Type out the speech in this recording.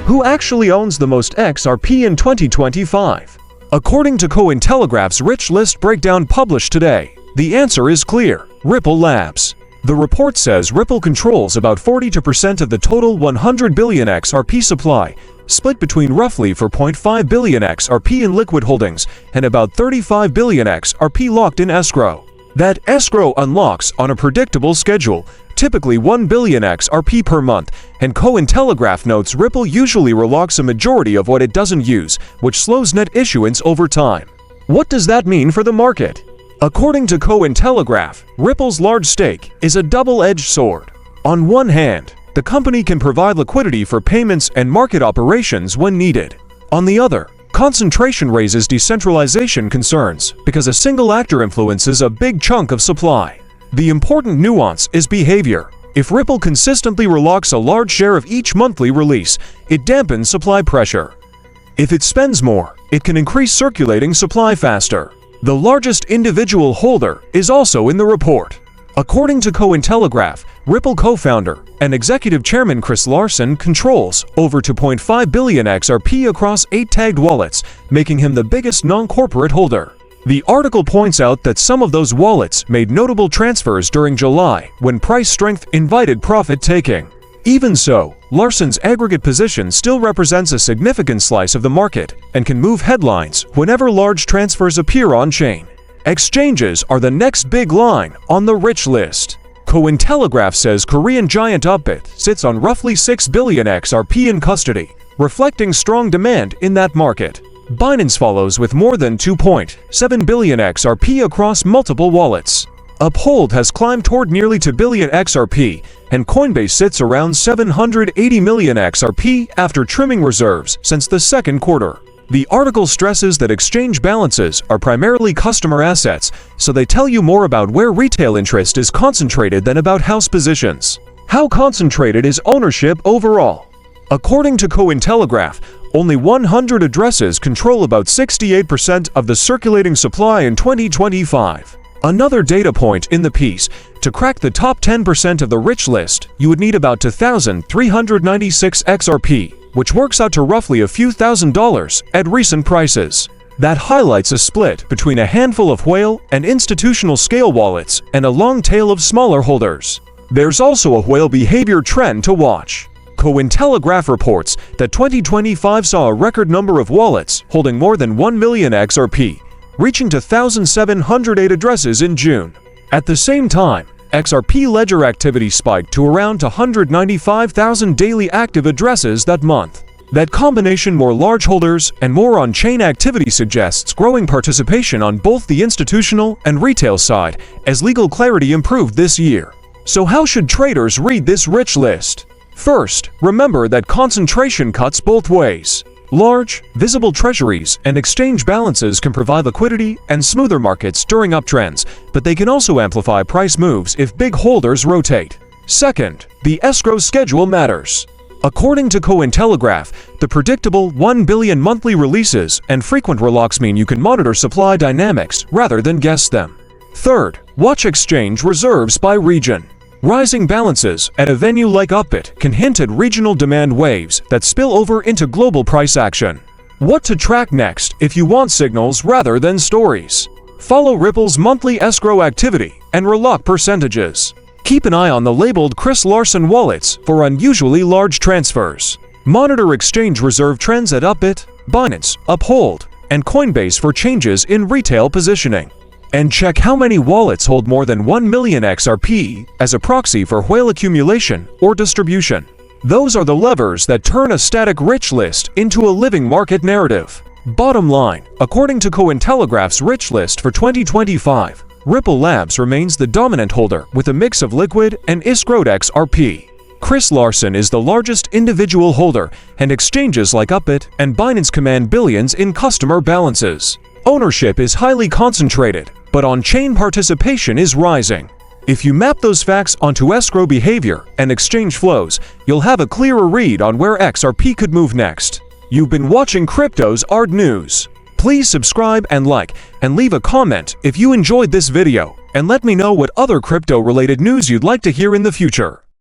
Who actually owns the most XRP in 2025? According to Cointelegraph's rich list breakdown published today, the answer is clear: Ripple Labs. The report says Ripple controls about 42% of the total 100 billion XRP supply, split between roughly 4.5 billion XRP in liquid holdings and about 35 billion XRP locked in escrow. That escrow unlocks on a predictable schedule, typically 1 billion XRP per month, and Cointelegraph notes Ripple usually relocks a majority of what it doesn't use, which slows net issuance over time. What does that mean for the market? According to Cointelegraph, Ripple's large stake is a double-edged sword. On one hand, the company can provide liquidity for payments and market operations when needed. On the other, concentration raises decentralization concerns because a single actor influences a big chunk of supply. The important nuance is behavior. If Ripple consistently relocks a large share of each monthly release, it dampens supply pressure. If it spends more, it can increase circulating supply faster. The largest individual holder is also in the report. According to Cointelegraph, Ripple co-founder and executive chairman Larsen controls over 2.5 billion XRP across 8 tagged wallets, making him the biggest non-corporate holder. The article points out that some of those wallets made notable transfers during July when price strength invited profit-taking. Even so, Larsen's aggregate position still represents a significant slice of the market and can move headlines whenever large transfers appear on-chain. Exchanges are the next big line on the rich list. Cointelegraph says Korean giant Upbit sits on roughly 6 billion XRP in custody, reflecting strong demand in that market. Binance follows with more than 2.7 billion XRP across multiple wallets. Uphold has climbed toward nearly 2 billion XRP, and Coinbase sits around 780 million XRP after trimming reserves since the second quarter. The article stresses that exchange balances are primarily customer assets, so they tell you more about where retail interest is concentrated than about house positions. How concentrated is ownership overall? According to Cointelegraph, only 100 addresses control about 68% of the circulating supply in 2025. Another data point in the piece: to crack the top 10% of the rich list, you would need about 2,396 XRP, which works out to roughly a few $1,000s at recent prices. That highlights a split between a handful of whale and institutional scale wallets and a long tail of smaller holders. There's also a whale behavior trend to watch. Cointelegraph reports that 2025 saw a record number of wallets holding more than 1 million XRP, reaching to 1,708 addresses in June. At the same time, XRP ledger activity spiked to around 195,000 daily active addresses that month. That combination, more large holders and more on-chain activity, suggests growing participation on both the institutional and retail side as legal clarity improved this year. So how should traders read this rich list? First, remember that concentration cuts both ways. Large, visible treasuries and exchange balances can provide liquidity and smoother markets during uptrends, but they can also amplify price moves if big holders rotate. Second, the escrow schedule matters. According to Cointelegraph, the predictable 1 billion monthly releases and frequent relocks mean you can monitor supply dynamics rather than guess them. Third, watch exchange reserves by region. Rising balances at a venue like Upbit can hint at regional demand waves that spill over into global price action. What to track next if you want signals rather than stories? Follow Ripple's monthly escrow activity and relock percentages. Keep an eye on the labeled Larsen wallets for unusually large transfers. Monitor exchange reserve trends at Upbit, Binance, Uphold, and Coinbase for changes in retail positioning. And check how many wallets hold more than 1 million XRP as a proxy for whale accumulation or distribution. Those are the levers that turn a static rich list into a living market narrative. Bottom line, according to Cointelegraph's rich list for 2025, Ripple Labs remains the dominant holder with a mix of liquid and escrowed XRP. Larsen is the largest individual holder, and exchanges like Upbit and Binance command billions in customer balances. Ownership is highly concentrated, but on-chain participation is rising. If you map those facts onto escrow behavior and exchange flows, you'll have a clearer read on where XRP could move next. You've been watching Cryptozard News. Please subscribe and like, and leave a comment if you enjoyed this video, and let me know what other crypto-related news you'd like to hear in the future.